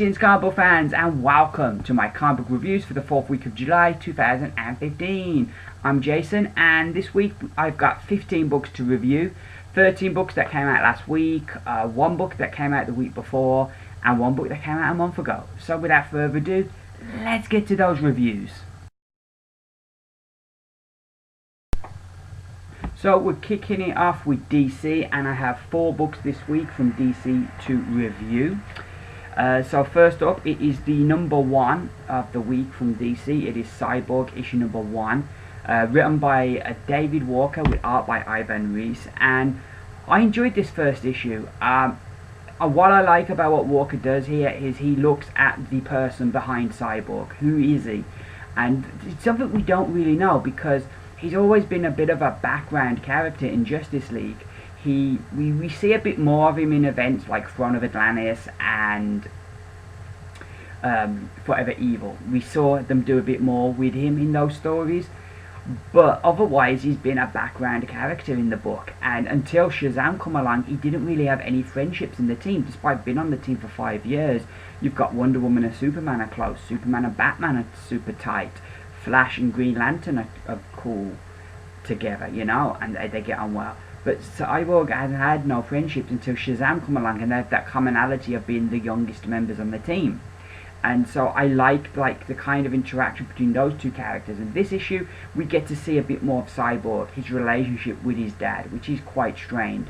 Greetings comic book fans and welcome to my comic book reviews for the 4th week of July 2015. I'm Jason and this week I've got 15 books to review. 13 books that came out last week, 1 book that came out the week before and 1 book that came out a month ago. So without further ado, let's get to those reviews. So we're kicking it off with DC and I have 4 books this week from DC to review. So first up, it is the number 1 of the week from DC. It is Cyborg issue number 1, written by David Walker with art by Ivar, and I enjoyed this first issue. What I like about what Walker does here is he looks at the person behind Cyborg. Who is he? And it's something we don't really know because he's always been a bit of a background character in Justice League. We see a bit more of him in events like Throne of Atlantis and Forever Evil. We saw them do a bit more with him in those stories, but otherwise he's been a background character in the book, and until Shazam come along he didn't really have any friendships in the team, despite being on the team for 5 years. You've got Wonder Woman and Superman are close, Superman and Batman are super tight, Flash and Green Lantern are cool together, you know, and they get on well. But Cyborg had no friendships until Shazam come along, and they have that commonality of being the youngest members on the team. And so I liked the kind of interaction between those two characters. In this issue, we get to see a bit more of Cyborg, his relationship with his dad, which is quite strained.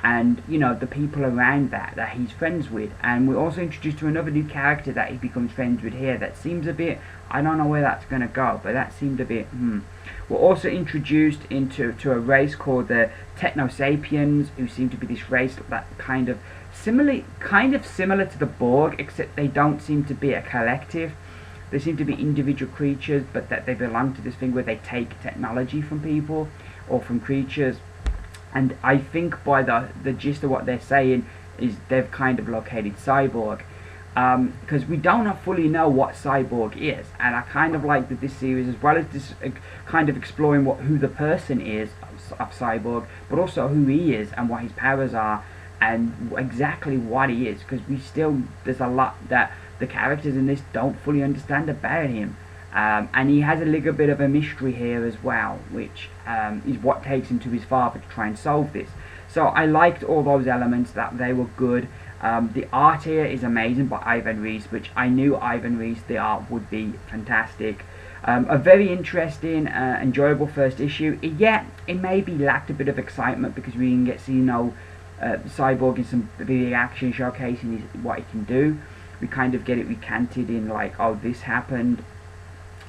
And, you know, the people around that he's friends with. And we're also introduced to another new character that he becomes friends with here that seems a bit, I don't know where that's going to go, but that seemed a bit, We're also introduced into a race called the Techno-Sapiens, who seem to be this race that kind of similar to the Borg, except they don't seem to be a collective. They seem to be individual creatures, but that they belong to this thing where they take technology from people or from creatures. And I think by the gist of what they're saying is they've kind of located Cyborg, because we don't fully know what Cyborg is, and I kind of like that this series, as well as this kind of exploring who the person is of Cyborg, but also who he is and what his powers are and exactly what he is, because there's a lot that the characters in this don't fully understand about him. And he has a little bit of a mystery here as well, which is what takes him to his father to try and solve this. So I liked all those elements, that they were good. The art here is amazing by Ivar, which I knew Ivar, the art would be fantastic. A very interesting, enjoyable first issue. It maybe lacked a bit of excitement because we didn't get to see Cyborg in some big action showcasing what he can do. We kind of get it recanted in like, oh, this happened,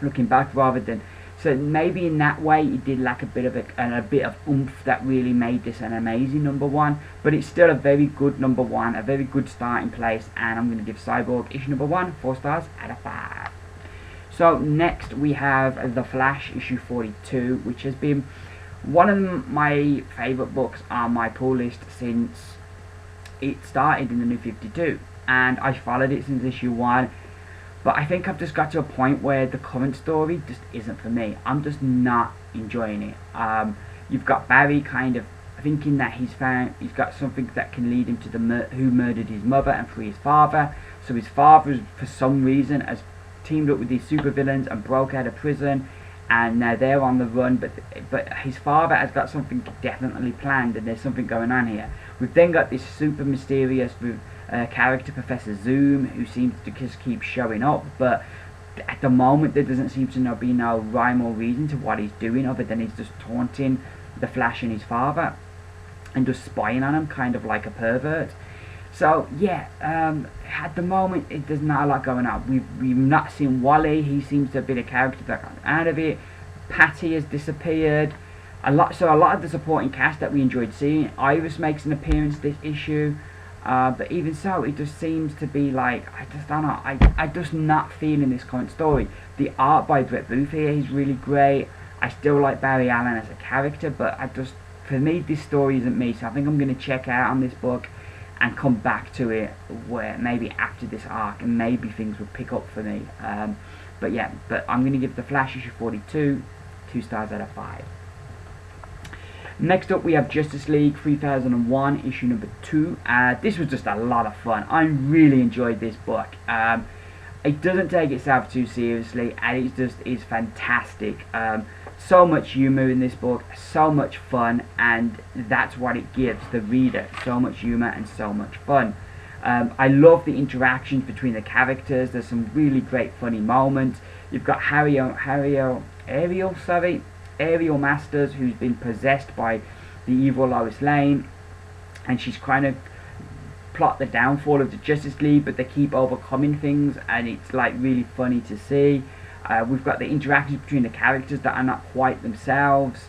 looking back, rather than, so maybe in that way it did lack a bit of oomph that really made this an amazing number 1, but it's still a very good number 1, a very good starting place, and I'm going to give Cyborg issue number 1 4 stars out of 5. So next we have The Flash issue 42, which has been one of my favourite books on my pull list since it started in the New 52, and I followed it since issue 1. But I think I've just got to a point where the current story just isn't for me. I'm just not enjoying it. You've got Barry kind of thinking that he's got something that can lead him to who murdered his mother and free his father. So his father, for some reason, has teamed up with these supervillains and broke out of prison, and now they're on the run. But his father has got something definitely planned, and there's something going on here. We've then got this super mysterious character, Professor Zoom, who seems to just keep showing up, but at the moment there doesn't seem to be no rhyme or reason to what he's doing, other than he's just taunting the Flash and his father and just spying on him, kind of like a pervert. So yeah, at the moment there's not a lot going on. We've not seen Wally. He seems to have been a character that got out of it. Patty has disappeared. A lot of the supporting cast that we enjoyed seeing. Iris makes an appearance this issue. But even so, it just seems to be like, I just don't know, I'm just not feeling this current story. The art by Brett Booth here is really great. I still like Barry Allen as a character, but for me, this story isn't me, so I think I'm going to check out on this book and come back to it where maybe after this arc, and maybe things will pick up for me. But I'm going to give The Flash issue 42 2 stars out of 5. Next up we have Justice League 3001 issue number 2. This was just a lot of fun. I really enjoyed this book. It doesn't take itself too seriously, and it just is fantastic. So much humour in this book, so much fun, and that's what it gives the reader. So much humour and so much fun. I love the interactions between the characters. There's some really great funny moments. You've got Ariel Masters, who's been possessed by the evil Lois Lane, and she's trying to plot the downfall of the Justice League, but they keep overcoming things, and it's like really funny to see. We've got the interactions between the characters that are not quite themselves.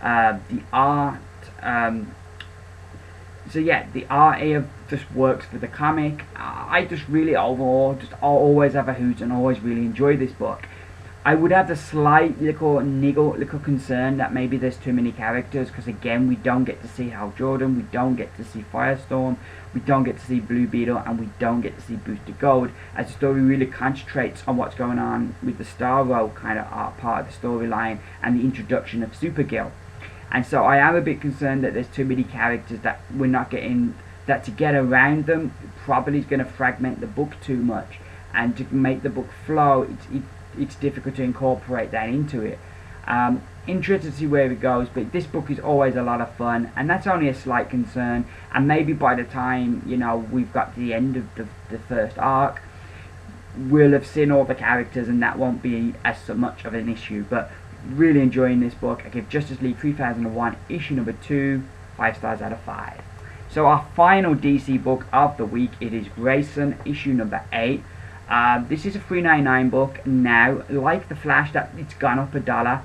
The art, so yeah, the art here just works for the comic. I just really overall just always have a hoot and always really enjoy this book. I would have the slight little concern that maybe there's too many characters, because again, we don't get to see Hal Jordan, we don't get to see Firestorm, we don't get to see Blue Beetle, and we don't get to see Booster Gold, as the story really concentrates on what's going on with the Starro kind of part of the storyline and the introduction of Supergirl. And so I am a bit concerned that there's too many characters that we're not getting, that to get around them probably is going to fragment the book too much, and to make the book flow, it's difficult to incorporate that into it. Interested to see where it goes, but this book is always a lot of fun, and that's only a slight concern. And maybe by the time, you know, we've got to the end of the first arc, we'll have seen all the characters, and that won't be as so much of an issue. But really enjoying this book. I give Justice League 3001 issue number 2 5 stars out of 5. So our final DC book of the week, it is Grayson issue number 8. This is a $3.99 book now. Like the Flash, that it's gone up $1.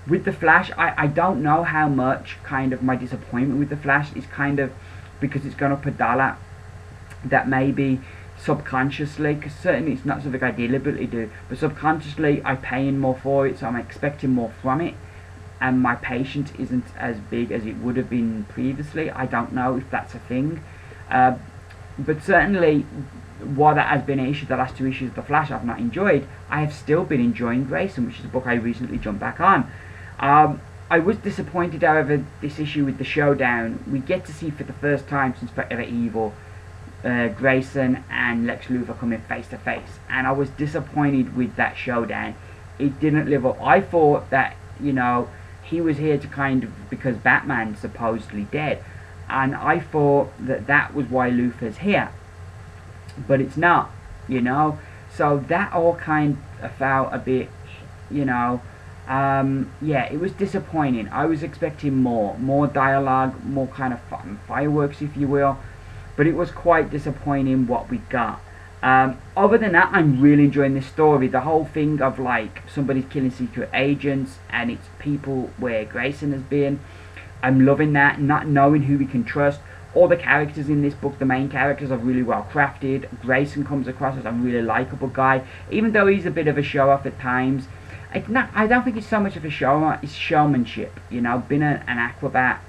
With the Flash, I don't know how much kind of my disappointment with the Flash is kind of because it's gone up $1. That maybe subconsciously, because certainly it's not something I deliberately do, but subconsciously I'm paying more for it, so I'm expecting more from it, and my patience isn't as big as it would have been previously. I don't know if that's a thing, but certainly, while that has been an issue, the last 2 issues of The Flash I've not enjoyed, I have still been enjoying Grayson, which is a book I recently jumped back on. I was disappointed, however, this issue with the showdown. We get to see for the first time since Forever Evil, Grayson and Lex Luthor coming face to face, and I was disappointed with that showdown. It didn't live up. I thought that, you know, he was here to kind of, because Batman's supposedly dead, and I thought that that was why Luthor's here. But it's not, you know, so that all kind of felt a bit, you know, yeah, it was disappointing. I was expecting more dialogue, more kind of fireworks, if you will, but it was quite disappointing what we got. Other than that, I'm really enjoying this story. The whole thing of like somebody's killing secret agents and it's people where Grayson has been, I'm loving that, not knowing who we can trust. All the characters in this book, the main characters, are really well crafted. Grayson comes across as a really likable guy, even though he's a bit of a show-off at times. I don't think it's so much of a show-off, it's showmanship. You know, being an acrobat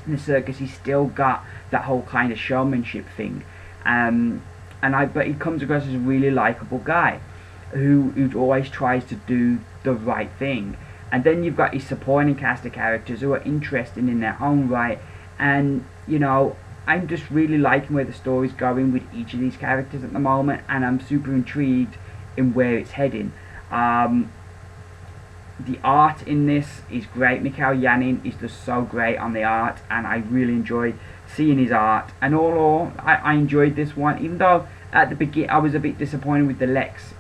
in the circus, he's still got that whole kind of showmanship thing. But he comes across as a really likable guy who always tries to do the right thing. And then you've got his supporting cast of characters who are interesting in their own right. And, you know, I'm just really liking where the story's going with each of these characters at the moment, and I'm super intrigued in where it's heading. The art in this is great. Mikhail Yanin is just so great on the art, and I really enjoy seeing his art. And all, I enjoyed this one, even though at the beginning I was a bit disappointed with the Lex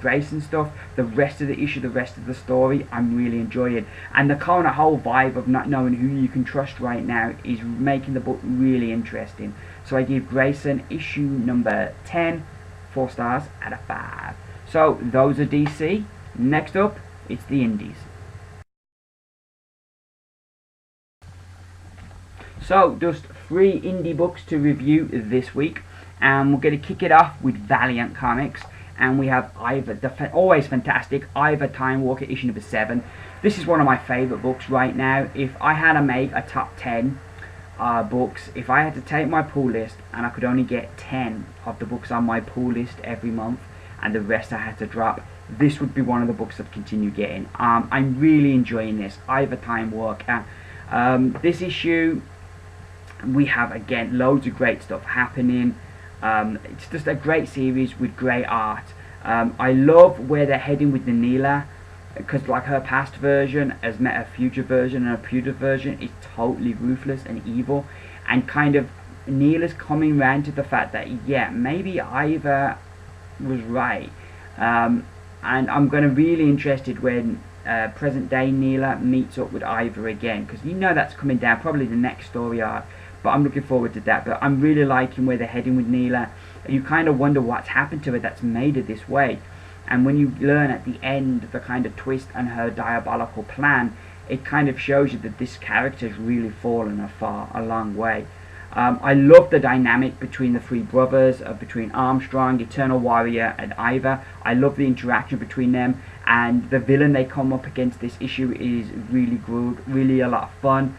Grayson stuff. The rest of the issue, the rest of the story, I'm really enjoying. And the kind of whole vibe of not knowing who you can trust right now is making the book really interesting. So I give Grayson issue number 10 4 stars out of 5. So those are DC. Next up, it's the Indies. So just 3 indie books to review this week, and we're going to kick it off with Valiant Comics, and we have Ivar, always fantastic, Ivar Timewalker issue number 7. This is one of my favourite books right now. If I had to make a top 10 books, if I had to take my pull list and I could only get 10 of the books on my pull list every month and the rest I had to drop, this would be one of the books I'd continue getting. I'm really enjoying this. Ivar Timewalker. This issue, we have again loads of great stuff happening. It's just a great series with great art. I love where they're heading with the Neela, because like her past version has met her future version, and her future version is totally ruthless and evil, and kind of Neela's coming round to the fact that yeah, maybe Ivar was right. And I'm going to really interested when present day Neela meets up with Ivar again, because you know that's coming down probably the next story arc, but I'm looking forward to that. But I'm really liking where they're heading with Neela. You kind of wonder what's happened to her that's made her this way, and when you learn at the end the kind of twist and her diabolical plan, it kind of shows you that this character's really fallen a long way. I love the dynamic between the three brothers, between Armstrong, Eternal Warrior, and Ivar. I love the interaction between them, and the villain they come up against this issue is really good, really a lot of fun.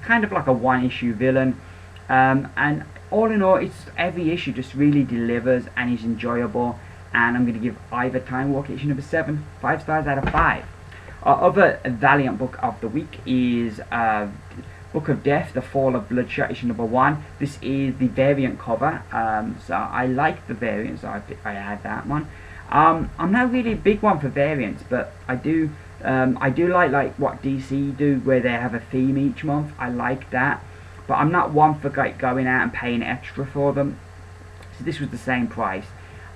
Kind of like a one-issue villain. And all in all, it's every issue just really delivers and is enjoyable. And I'm going to give Ivar Timewalker issue number 7 5 stars out of 5. Our other Valiant book of the week is Book of Death, The Fall of Bloodshot, issue number 1. This is the variant cover, so I like the variants, so I had that one. I'm not really a big one for variants, but I do like what DC do, where they have a theme each month. I like that, but I'm not one for like going out and paying extra for them. So this was the same price.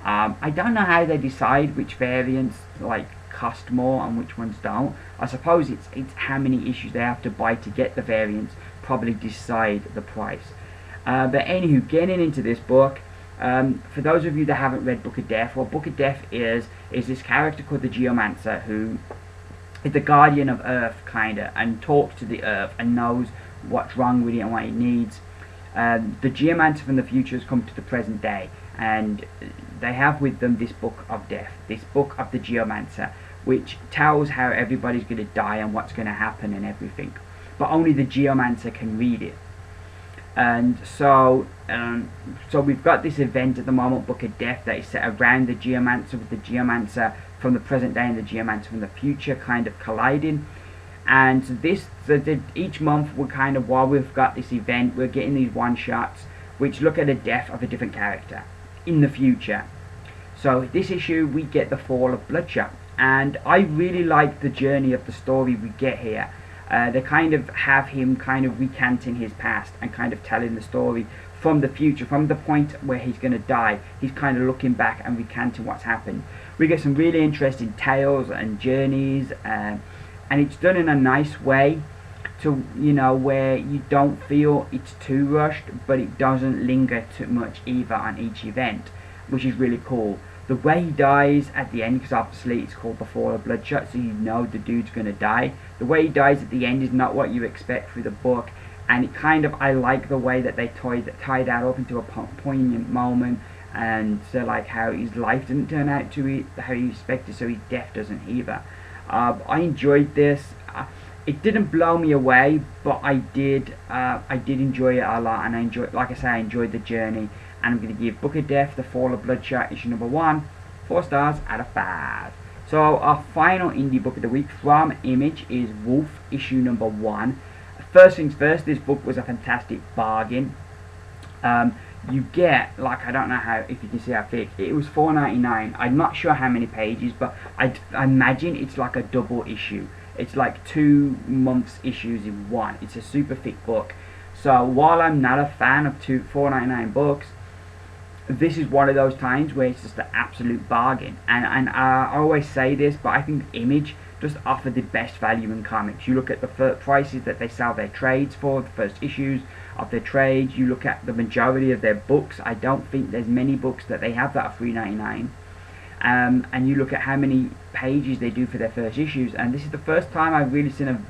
I don't know how they decide which variants like cost more and which ones don't. I suppose it's how many issues they have to buy to get the variants probably decide the price. But anywho, getting into this book, for those of you that haven't read Book of Death, what Book of Death is this character called the Geomancer, who is the guardian of Earth kinda, and talks to the Earth and knows what's wrong with it and what it needs. The Geomancer from the future has come to the present day, and they have with them this Book of Death, this Book of the Geomancer, which tells how everybody's going to die and what's going to happen and everything. But only the Geomancer can read it. And so we've got this event at the moment, Book of Death, that is set around the Geomancer, with the Geomancer from the present day and the Geomancer from the future kind of colliding. And each month we're kind of, while we've got this event, we're getting these one-shots which look at the death of a different character in the future. So this issue we get the fall of Bloodshot, and I really like the journey of the story we get here. They kind of have him kind of recanting his past and kind of telling the story from the future, from the point where he's going to die. He's kind of looking back and recanting what's happened. We get some really interesting tales and journeys, and it's done in a nice way, to, you know, where you don't feel it's too rushed, but it doesn't linger too much either on each event, which is really cool. The way he dies at the end, because obviously it's called The Fall of Bloodshot, so you know the dude's going to die. The way he dies at the end is not what you expect through the book, and it kind of, I like the way that they tie that up into a poignant moment, and so like how his life didn't turn out to be how you expected, so his death doesn't either. I enjoyed this. It didn't blow me away, but I did enjoy it a lot, and I enjoyed the journey. And I'm going to give Book of Death, The Fall of Bloodshot, issue number 1, 4 stars out of 5. So our final indie book of the week from Image is Wolf, issue number 1. First things first, this book was a fantastic bargain. You get, like, I don't know how, if you can see how thick, it was $4.99. I'm not sure how many pages, but I imagine it's like a double issue. It's like 2 months issues in one. It's a super thick book. So while I'm not a fan of $4.99 books, this is one of those times where it's just an absolute bargain. And I always say this, but I think Image just offer the best value in comics. You look at the prices that they sell their trades for, the first issues of their trades. You look at the majority of their books. I don't think there's many books that they have that are $3.99. And you look at how many pages they do for their first issues, and this is the first time I've really seen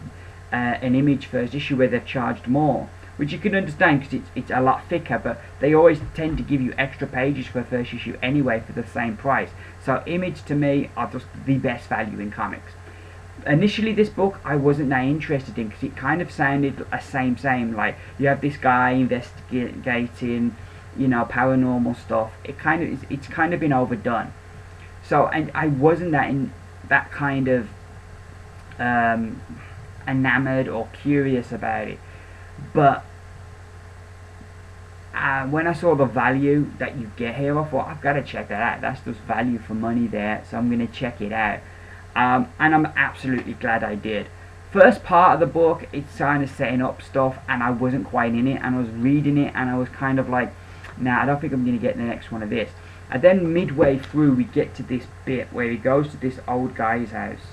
an Image first issue where they've charged more, which you can understand because it's a lot thicker, but they always tend to give you extra pages for a first issue anyway for the same price. So Image to me are just the best value in comics. Initially this book I wasn't that interested in, because it kind of sounded a same, like you have this guy investigating, you know, paranormal stuff. It's kind of been overdone. So, and I wasn't that in that kind of enamored or curious about it. But when I saw the value that you get here, I thought, I've got to check that out. That's just value for money there, so I'm going to check it out. And I'm absolutely glad I did. First part of the book, it's kind of setting up stuff, and I wasn't quite in it, and I was reading it, and I was kind of like, nah, I don't think I'm going to get the next one of this. And then midway through, we get to this bit where he goes to this old guy's house,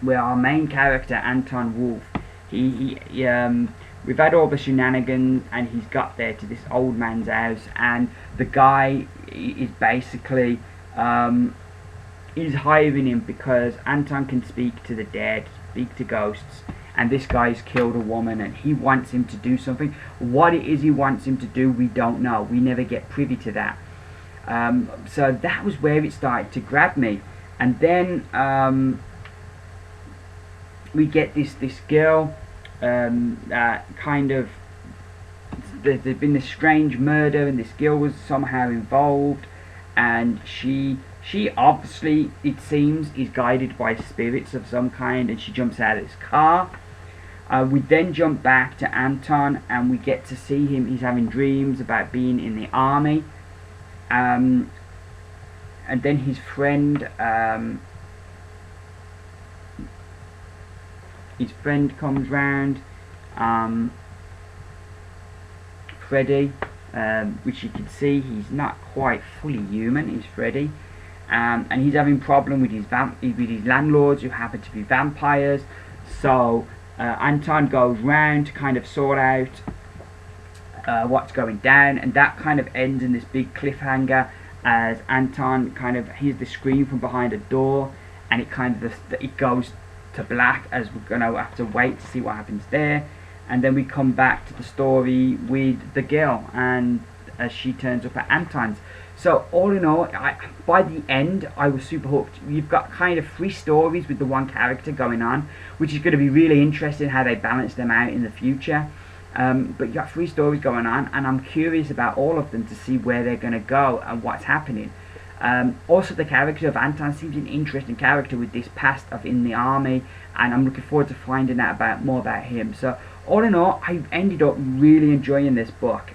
where our main character, Anton Wolf, we've had all the shenanigans, and he's got there to this old man's house, and the guy is basically, he's hiring him because Anton can speak to the dead, speak to ghosts, and this guy's killed a woman, and he wants him to do something. What it is he wants him to do, we don't know. We never get privy to that. So that was where it started to grab me. And then we get this girl, kind of, there's been this strange murder, and this girl was somehow involved, and she obviously, it seems, is guided by spirits of some kind, and she jumps out of this car. We then jump back to Anton, and we get to see him. He's having dreams about being in the army, and then his friend comes round, Freddy, which you can see he's not quite fully human. He's Freddy, and he's having problem with his landlords who happen to be vampires. So Anton goes round to kind of sort out what's going down, and that kind of ends in this big cliffhanger as Anton kind of hears the scream from behind a door, and it kind of it goes to black as we're gonna have to wait to see what happens there. And then we come back to the story with the girl, and as she turns up at Anton's. So all in all, by the end, I was super hooked. You've got kind of 3 stories with the one character going on, which is going to be really interesting how they balance them out in the future. But you've got 3 stories going on, and I'm curious about all of them to see where they're going to go and what's happening. Also, the character of Anton seems an interesting character with this past of in the army, and I'm looking forward to finding out more about him. So all in all, I ended up really enjoying this book.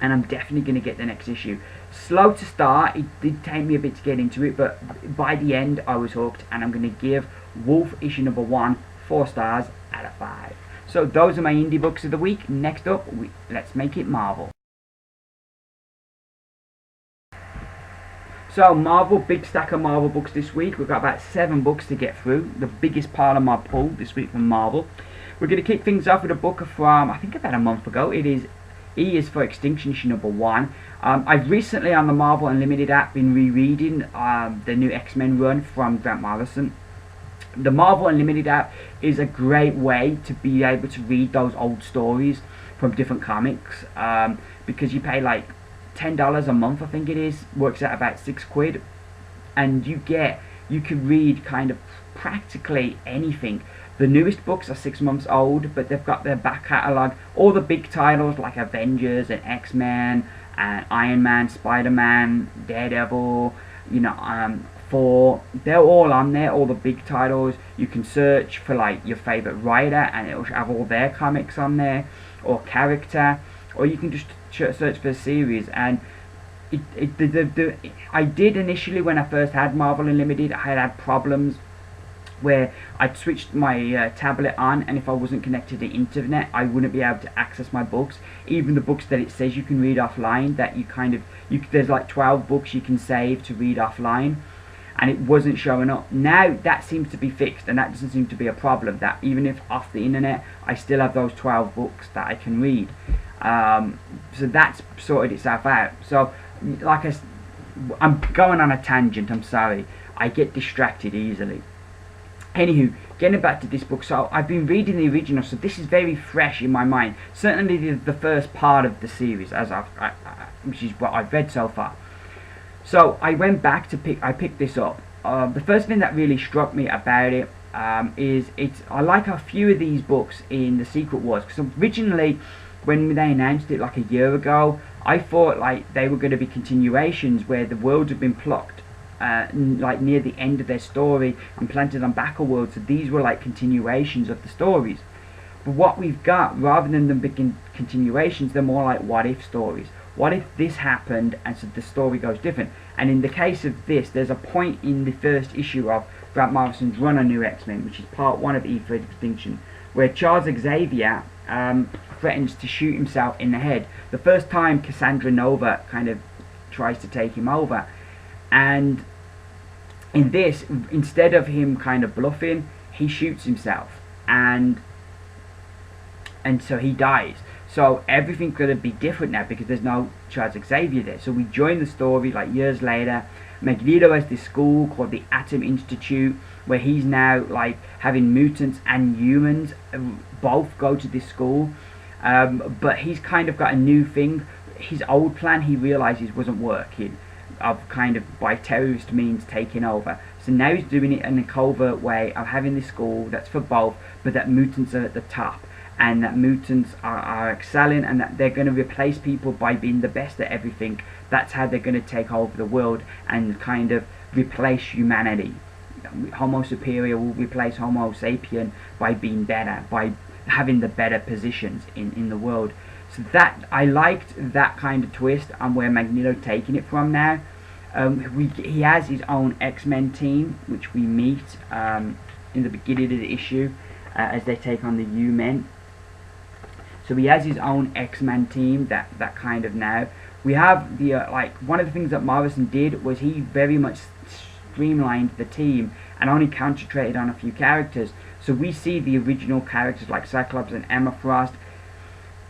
And I'm definitely going to get the next issue. Slow to start, it did take me a bit to get into it, but by the end I was hooked, and I'm going to give Wolf issue number 1 4 stars out of 5. So those are my indie books of the week. Next up, let's make it Marvel. So Marvel, big stack of Marvel books this week. We've got about 7 books to get through. The biggest part of my pull this week from Marvel. We're going to kick things off with a book from, I think about a month ago. It is E is for Extinction issue number 1. I've recently on the Marvel Unlimited app been rereading the new X-Men run from Grant Morrison. The Marvel Unlimited app is a great way to be able to read those old stories from different comics, because you pay like $10 a month, I think it is, works out about £6, and you can read kind of practically anything. The newest books are 6 months old, but they've got their back catalogue. All the big titles like Avengers and X-Men and Iron Man, Spider-Man, Daredevil, Thor, they're all on there, all the big titles. You can search for like your favourite writer, and it'll have all their comics on there, or character, or you can just search for a series. And I did initially, when I first had Marvel Unlimited, I had problems where I'd switched my tablet on, and if I wasn't connected to the internet, I wouldn't be able to access my books, even the books that it says you can read offline, that there's like 12 books you can save to read offline, and it wasn't showing up. Now that seems to be fixed, and that doesn't seem to be a problem, that even if off the internet, I still have those 12 books that I can read. So that's sorted itself out. So like I'm going on a tangent, I'm sorry, I get distracted easily. Anywho, getting back to this book, so I've been reading the original, so this is very fresh in my mind. Certainly the first part of the series, which is what I've read so far. So I went back to picked this up. The first thing that really struck me about it is I like a few of these books in the Secret Wars, because originally when they announced it like a year ago, I thought like they were going to be continuations where the worlds had been plucked like near the end of their story and planted on Battleworld, so these were like continuations of the stories. But what we've got, rather than them being continuations, they're more like what if stories. What if this happened and so the story goes different? And in the case of this, there's a point in the first issue of Grant Morrison's run on New X-Men, which is part 1 of Extinction, where Charles Xavier threatens to shoot himself in the head. The first time Cassandra Nova kind of tries to take him over. And in this, instead of him kind of bluffing, he shoots himself. And so he dies. So everything's going to be different now because there's no Charles Xavier there. So we join the story like years later. Magneto has this school called the Atom Institute, where he's now like having mutants and humans both go to this school. But he's kind of got a new thing. His old plan, he realizes, wasn't working, of kind of by terrorist means taking over. So now he's doing it in a covert way of having this school that's for both, but that mutants are at the top. And that mutants are excelling, and that they're going to replace people by being the best at everything. That's how they're going to take over the world and kind of replace humanity. Homo superior will replace Homo sapien by being better, by having the better positions in the world. So that, I liked that kind of twist on where Magneto taking it from now. He has his own X-Men team, which we meet in the beginning of the issue as they take on the U-Men. So he has his own X-Men team that kind of now. We have the like one of the things that Morrison did was he very much streamlined the team and only concentrated on a few characters. So we see the original characters like Cyclops and Emma Frost.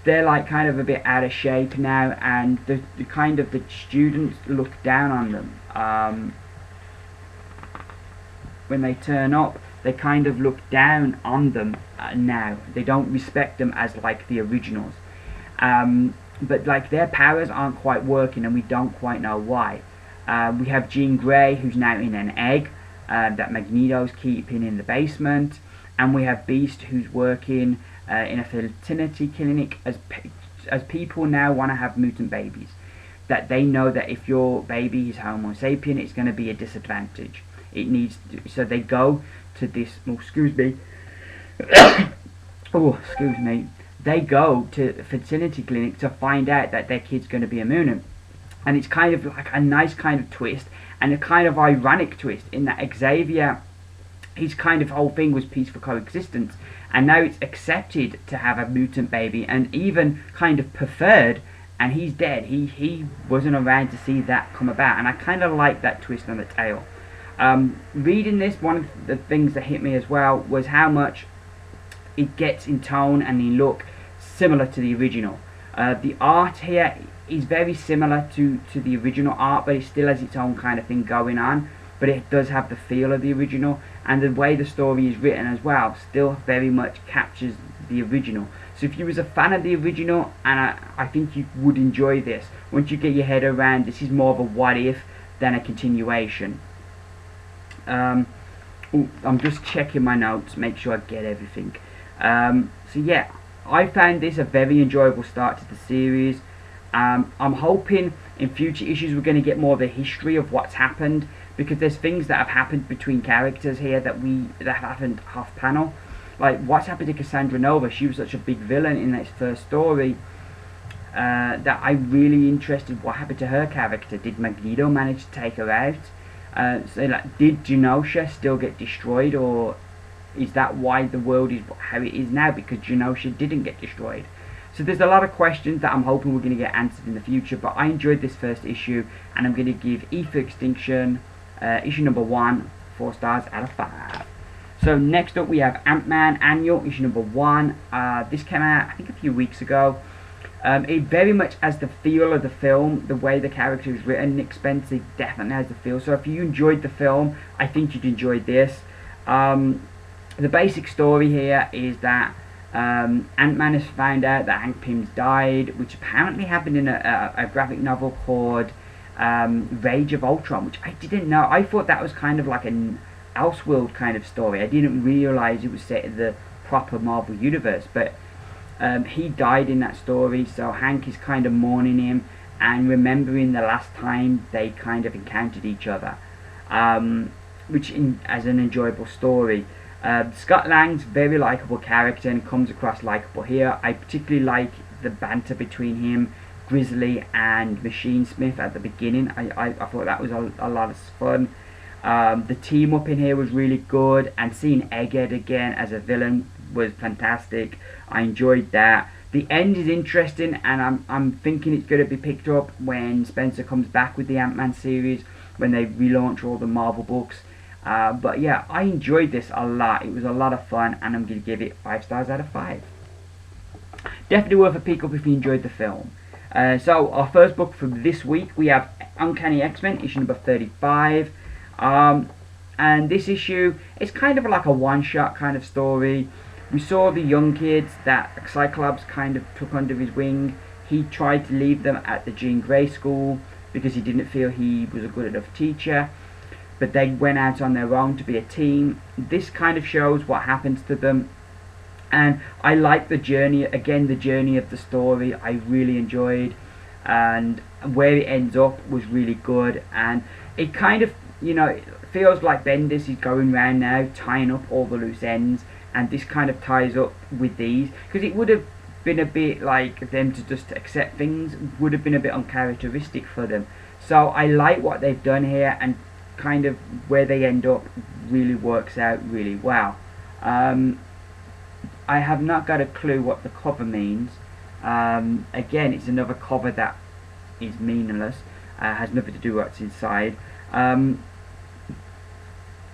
They're like kind of a bit out of shape now, and the kind of the students look down on them. When they turn up, they kind of look down on them now. They don't respect them as like the originals. But like their powers aren't quite working, and we don't quite know why. We have Jean Grey, who's now in an egg that Magneto's keeping in the basement, and we have Beast, who's working in a fertility clinic as people now want to have mutant babies. That they know that if your baby is Homo sapien, it's going to be a disadvantage. It needs to, so they go to this. Oh, excuse me. Oh, excuse me. They go to the fertility clinic to find out that their kid's going to be a mutant. And it's kind of like a nice kind of twist, and a kind of ironic twist in that Xavier, his kind of whole thing was peaceful coexistence, and now it's accepted to have a mutant baby, and even kind of preferred, and he's dead. He wasn't around to see that come about, and I kind of like that twist on the tail. Reading this, one of the things that hit me as well was how much it gets in tone and in look similar to the original. The art here is very similar to the original art, but it still has its own kind of thing going on, but it does have the feel of the original, and the way the story is written as well still very much captures the original. So if you was a fan of the original, and I think you would enjoy this, once you get your head around this is more of a what if than a continuation. I'm just checking my notes, make sure I get everything. So yeah, I found this a very enjoyable start to the series. I'm hoping in future issues we're going to get more of the history of what's happened, because there's things that have happened between characters here that happened off panel. Like what's happened to Cassandra Nova. She was such a big villain in this first story that I'm really interested what happened to her character. Did Magneto manage to take her out? So like, did Genosha still get destroyed, or is that why the world is how it is now, because Genosha didn't get destroyed? So there's a lot of questions that I'm hoping we're going to get answered in the future, but I enjoyed this first issue, and I'm going to give E for Extinction, issue number 1, 4 stars out of 5. So next up we have Ant-Man Annual, issue number 1. This came out I think a few weeks ago. It very much has the feel of the film, the way the character is written. Nick Spencer definitely has the feel. So if you enjoyed the film, I think you'd enjoy this. The basic story here is that Ant-Man has found out that Hank Pym's died, which apparently happened in a graphic novel called Rage of Ultron, which I didn't know. I thought that was kind of like an Elseworld kind of story. I didn't realise it was set in the proper Marvel universe, but he died in that story, so Hank is kind of mourning him and remembering the last time they kind of encountered each other. as an enjoyable story. Scott Lang's very likable character and comes across likable here. I particularly like the banter between him, Grizzly, and Machine Smith at the beginning. I thought that was a lot of fun. The team up in here was really good, and seeing Egghead again as a villain was fantastic. I enjoyed that. The end is interesting, and I'm thinking it's going to be picked up when Spencer comes back with the Ant-Man series, when they relaunch all the Marvel books. But yeah, I enjoyed this a lot. It was a lot of fun, and I'm going to give it 5 stars out of 5. Definitely worth a pick up if you enjoyed the film. So our first book for this week, we have Uncanny X-Men, issue number 35. And this issue is kind of like a one-shot kind of story. We saw the young kids that Cyclops kind of took under his wing. He tried to leave them at the Jean Grey school because he didn't feel he was a good enough teacher. But they went out on their own to be a team. This kind of shows what happens to them. And I like the journey, again, the journey of the story. I really enjoyed. And where it ends up was really good. And it kind of, it feels like Bendis is going around now tying up all the loose ends, and this kind of ties up with these, because it would have been a bit like them to just accept things, would have been a bit uncharacteristic for them. So I like what they've done here, and kind of where they end up really works out really well. I have not got a clue what the cover means. Again, it's another cover that is meaningless, has nothing to do with what's inside.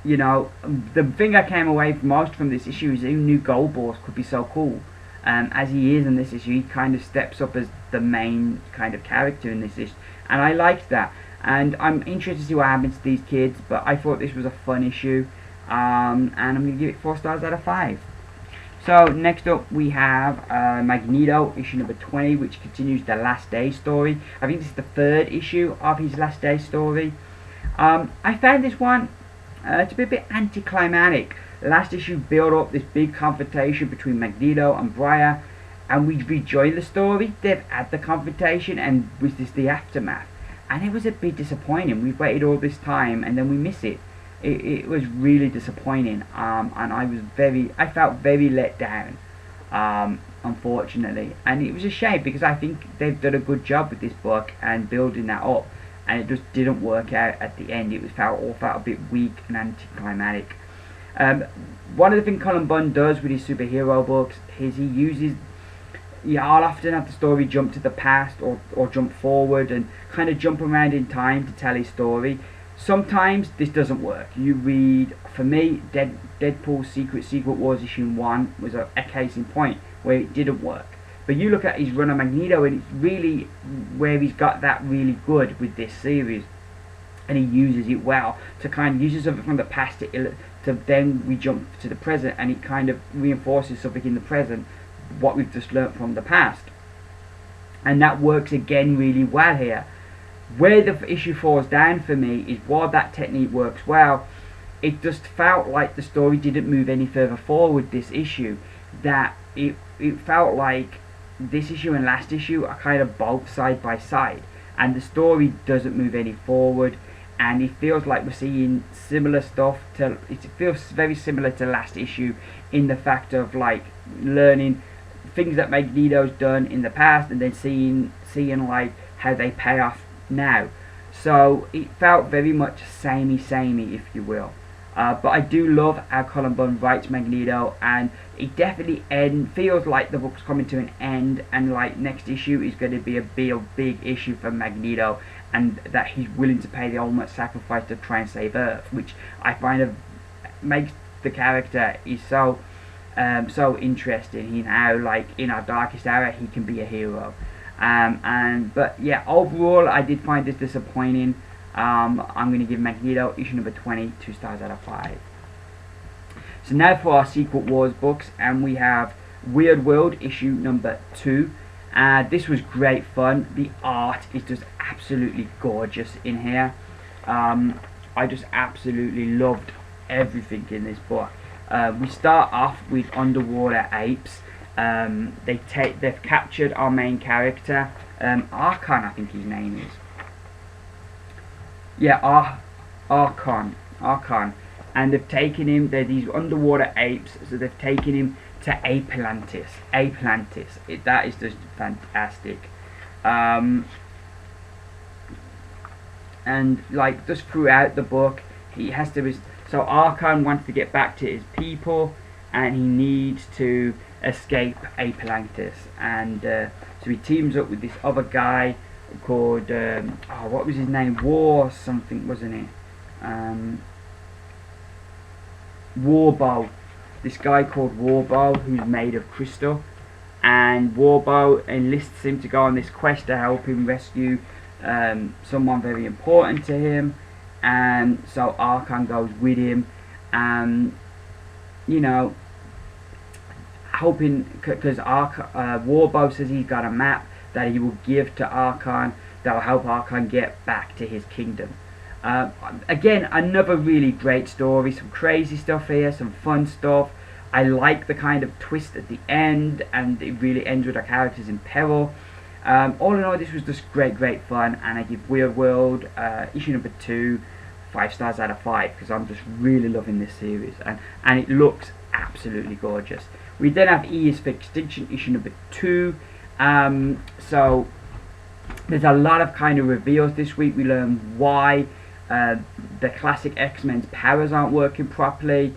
The thing I came away most from this issue is who knew Goldborst could be so cool. As he is in this issue, he kind of steps up as the main kind of character in this issue, and I liked that. And I'm interested to see what happens to these kids, but I thought this was a fun issue, and I'm going to give it 4 stars out of 5. So next up we have Magneto, issue number 20, which continues the Last Day story. I think this is the 3rd issue of his Last Day story. I found this one to be a bit anticlimactic. Last issue built up this big confrontation between Magneto and Briar, and we rejoined the story. They've had the confrontation, and was this the aftermath? And it was a bit disappointing. We've waited all this time, and then we miss it. It was really disappointing, and I felt very let down, unfortunately. And it was a shame, because I think they've done a good job with this book and building that up, and it just didn't work out at the end. It all felt a bit weak and anticlimactic. One of the things Cullen Bunn does with his superhero books is he uses, I'll often have the story jump to the past or jump forward and kind of jump around in time to tell his story. Sometimes this doesn't work. You read, for me, Deadpool's Secret Wars issue 1 was a case in point where it didn't work. But you look at his run on Magneto, and it's really where he's got that really good with this series, and he uses it well to kind of uses something from the past to then we jump to the present, and it kind of reinforces something in the present what we've just learnt from the past, and that works again really well here. Where the issue falls down for me is, while that technique works well, it just felt like the story didn't move any further forward this issue. That it felt like this issue and last issue are kind of both side by side, and the story doesn't move any forward, and it feels like we're seeing similar stuff it feels very similar to last issue in the fact of like learning things that Magneto's done in the past, and then seeing like how they pay off now. So it felt very much samey if you will. But I do love how Cullen Bunn writes Magneto, and it definitely feels like the book's coming to an end, and like next issue is going to be a big issue for Magneto, and that he's willing to pay the ultimate sacrifice to try and save Earth, which I find makes the character is so interesting. You know, like in our darkest hour he can be a hero. But yeah, overall I did find this disappointing. I'm going to give Magneto issue number 20 2 stars out of 5. So now for our Secret Wars books, and we have Weirdworld issue number 2. This was great fun. The art is just absolutely gorgeous in here. I just absolutely loved everything in this book. We start off with underwater apes. They've captured our main character, Archon, I think his name is. Yeah, Archon, and they've taken him. They're these underwater apes, so they've taken him to Atlantis. That is just fantastic. And like just throughout the book, he has to. So Archon wants to get back to his people, and he needs to escape Atlantis. And so he teams up with this other guy called what was his name? War something, wasn't it? Warbow. This guy called Warbow, who's made of crystal, and Warbow enlists him to go on this quest to help him rescue someone very important to him. And so Archon goes with him, you know, hoping, because Warbow says he's got a map that he will give to Archon that will help Archon get back to his kingdom. Again, another really great story, some crazy stuff here, some fun stuff. I like the kind of twist at the end, and it really ends with our characters in peril. All in all, this was just great fun, and I give Weirdworld issue number 2 5 stars out of 5, because I'm just really loving this series, and it looks absolutely gorgeous. We then have E is for Extinction issue number 2. So there's a lot of kind of reveals this week. We learn why the classic X-Men's powers aren't working properly.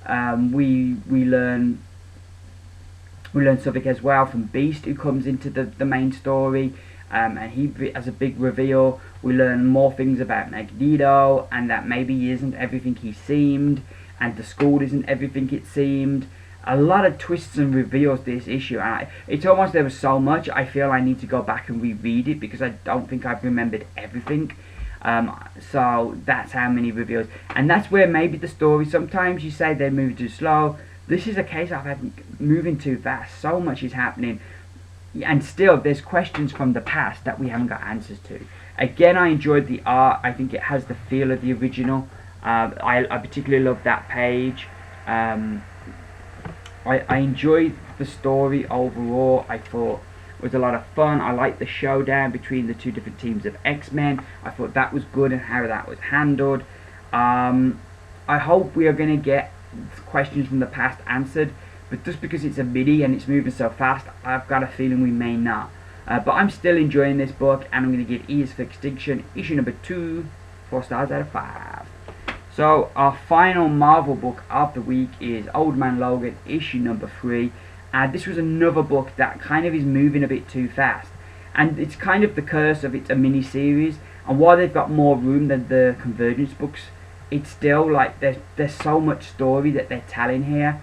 We learn something as well from Beast, who comes into the main story, and he has a big reveal. We learn more things about Magneto, and that maybe he isn't everything he seemed, and the school isn't everything it seemed. A lot of twists and reveals this issue, and it's almost, there was so much I feel I need to go back and reread it, because I don't think I've remembered everything. So that's how many reveals, and that's where maybe the story, sometimes you say they're moving too slow. This is a case of moving too fast. So much is happening, and still there's questions from the past that we haven't got answers to. Again, I enjoyed the art. I think it has the feel of the original. I particularly love that page. I enjoyed the story overall. I thought it was a lot of fun. I liked the showdown between the two different teams of X-Men. I thought that was good, and how that was handled. I hope we are going to get questions from the past answered, but just because it's a mini and it's moving so fast, I've got a feeling we may not. But I'm still enjoying this book, and I'm going to give E is for Extinction issue number 2 4 stars out of 5. So our final Marvel book of the week is Old Man Logan issue number 3. This was another book that kind of is moving a bit too fast, and it's kind of the curse of it's a mini series, and while they've got more room than the Convergence books, it's still like there's so much story that they're telling here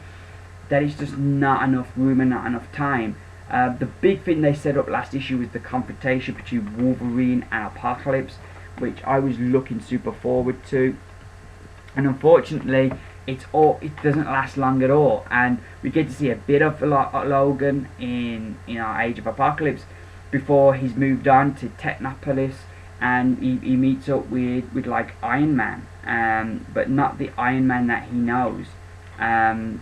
that it's just not enough room and not enough time. The big thing they set up last issue was the confrontation between Wolverine and Apocalypse, which I was looking super forward to, and unfortunately it doesn't last long at all, and we get to see a bit of Logan in our Age of Apocalypse before he's moved on to Technopolis, and he meets up with like Iron Man, but not the Iron Man that he knows. And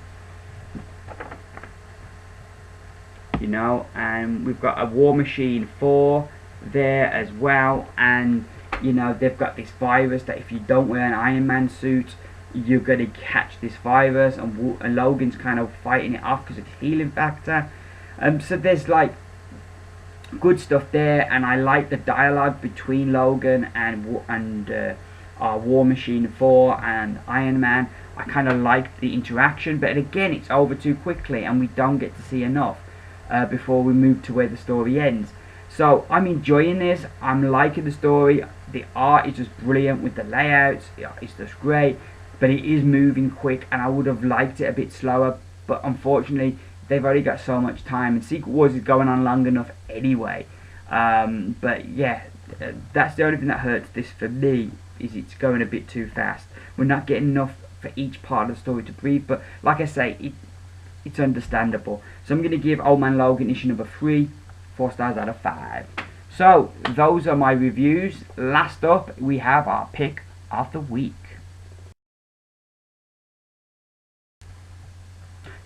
we've got a War Machine 4 there as well, and they've got this virus that if you don't wear an Iron Man suit, you're going to catch this virus, and Logan's kind of fighting it off because of the healing factor. So there's like good stuff there, and I like the dialogue between Logan and War Machine 4 and Iron Man. I kind of like the interaction, but again, it's over too quickly, and we don't get to see enough before we move to where the story ends. So I'm enjoying this. I'm liking the story. The art is just brilliant with the layouts. It's just great, but it is moving quick, and I would have liked it a bit slower, but unfortunately they've already got so much time, and Secret Wars is going on long enough anyway. But yeah, that's the only thing that hurts this for me, is it's going a bit too fast. We're not getting enough for each part of the story to breathe, but like I say, it's understandable. So I'm going to give Old Man Logan issue number 3 4 stars out of 5. So those are my reviews. Last up, we have our pick of the week.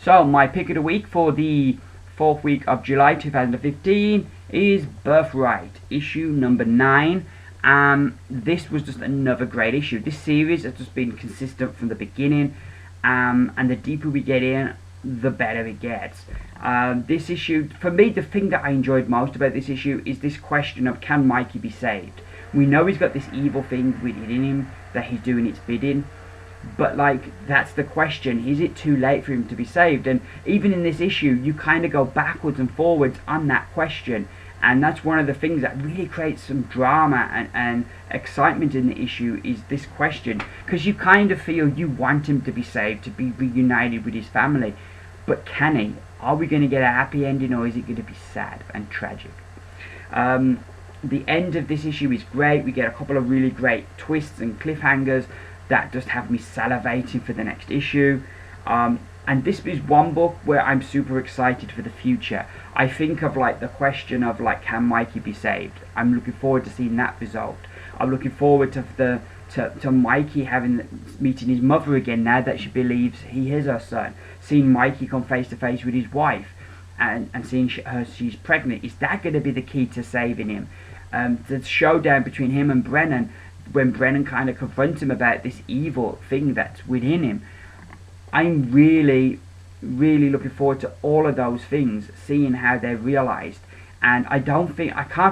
So my pick of the week for the 4th week of July 2015 is Birthright issue number 9. This was just another great issue. This series has just been consistent from the beginning, and the deeper we get in, the better it gets. This issue, for me, the thing that I enjoyed most about this issue is this question of, can Mikey be saved? We know he's got this evil thing within him that he's doing its bidding, but like, that's the question. Is it too late for him to be saved? And even in this issue, you kind of go backwards and forwards on that question, and that's one of the things that really creates some drama and excitement in the issue, is this question, because you kind of feel you want him to be saved, to be reunited with his family, but can he? Are we going to get a happy ending, or is it going to be sad and tragic? The end of this issue is great. We get a couple of really great twists and cliffhangers that just have me salivating for the next issue. And this is one book where I'm super excited for the future. I think of like the question of like, can Mikey be saved? I'm looking forward to seeing that resolved. I'm looking forward to Mikey meeting his mother again now that she believes he is her son. Seeing Mikey come face to face with his wife, and seeing she's pregnant. Is that going to be the key to saving him? The showdown between him and Brennan, when Brennan kind of confronts him about this evil thing that's within him. I'm really, really looking forward to all of those things, seeing how they're realised. And I can't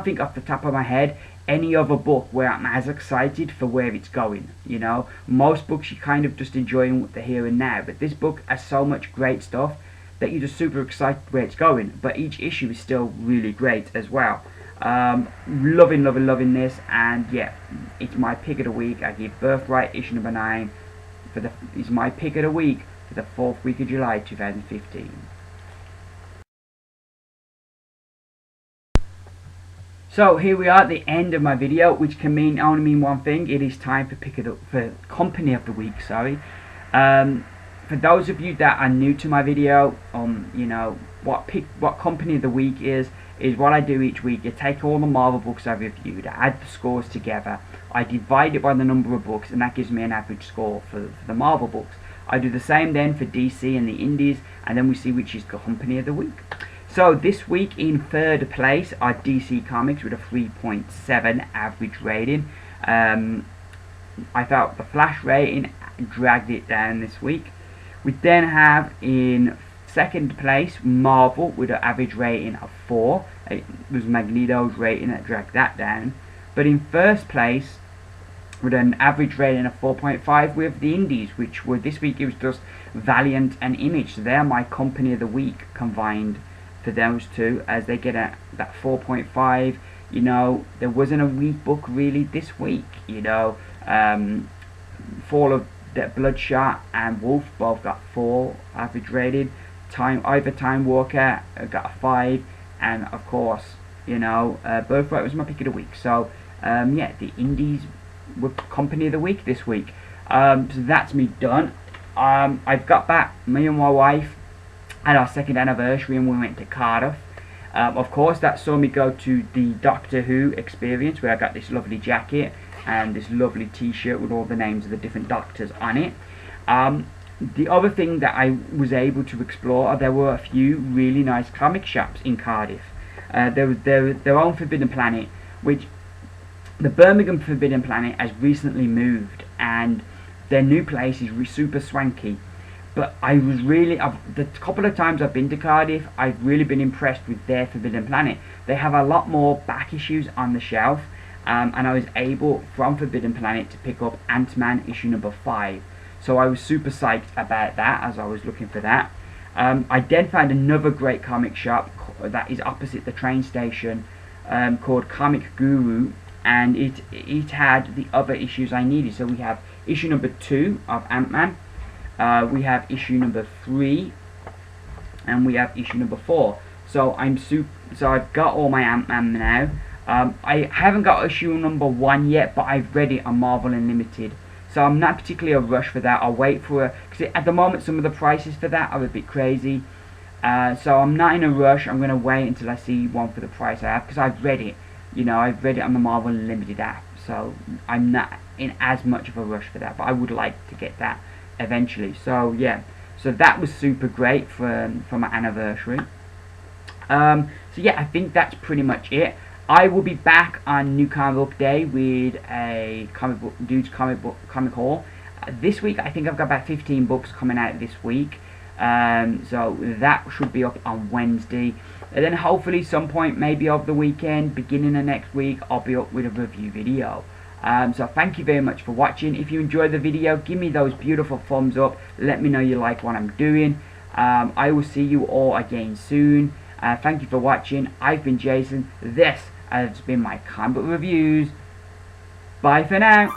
think off the top of my head any other book where I'm as excited for where it's going. You know, most books you kind of just enjoying the here and now, but this book has so much great stuff that you're just super excited where it's going. But each issue is still really great as well. Loving this, and yeah, it's my pick of the week. I give Birthright issue number 9 is my pick of the week for the 4th week of July 2015. So here we are at the end of my video, which can only mean one thing. It is time for company of the week. Sorry. For those of you that are new to my video, you know what company of the week is what I do each week. I take all the Marvel books I've reviewed, I add the scores together, I divide it by the number of books, and that gives me an average score for the Marvel books. I do the same then for DC and the Indies, and then we see which is the company of the week. So this week in 3rd place are DC Comics with a 3.7 average rating. I felt the Flash rating dragged it down this week. We then have in 2nd place Marvel with an average rating of 4. It was Magneto's rating that dragged that down. But in 1st place with an average rating of 4.5 with the Indies, which were this week, it was just Valiant and Image. So they're my company of the week combined for those two, as they get that 4.5. You know, there wasn't a weak book really this week. You know, Fall of the Bloodshot and Wolf both got 4 average rated. Ivar Timewalker got a 5, and of course, you know, Birthright was my pick of the week. So yeah, the Indies were company of the week this week. So that's me done. I've got back, me and my wife had our 2nd anniversary, and we went to Cardiff. Of course, that saw me go to the Doctor Who experience, where I got this lovely jacket and this lovely t-shirt with all the names of the different doctors on it. The other thing that I was able to explore, there were a few really nice comic shops in Cardiff. There was their own Forbidden Planet, which the Birmingham Forbidden Planet has recently moved, and their new place is super swanky. But I was really, the couple of times I've been to Cardiff, I've really been impressed with their Forbidden Planet. They have a lot more back issues on the shelf, and I was able, from Forbidden Planet, to pick up Ant-Man issue number 5. So I was super psyched about that as I was looking for that. I then found another great comic shop that is opposite the train station, called Comic Guru, and it had the other issues I needed. So we have issue number 2 of Ant-Man, we have issue number 3, and we have issue number 4. So I've got all my Ant-Man now. I haven't got issue number 1 yet, but I've read it on Marvel Unlimited. So I'm not particularly a rush for that. I'll wait for because at the moment some of the prices for that are a bit crazy. So I'm not in a rush. I'm going to wait until I see one for the price I have, because I've read it. You know, I've read it on the Marvel Unlimited app. So I'm not in as much of a rush for that, but I would like to get that eventually. So yeah, so that was super great for my anniversary. So yeah, I think that's pretty much it. I will be back on New Comic Book Day with a comic haul. This week I think I've got about 15 books coming out this week. So that should be up on Wednesday. And then hopefully some point maybe of the weekend, beginning of next week, I'll be up with a review video. So thank you very much for watching. If you enjoyed the video, give me those beautiful thumbs up. Let me know you like what I'm doing. I will see you all again soon. Thank you for watching. I've been Jason. This has been my comic book reviews. Bye for now.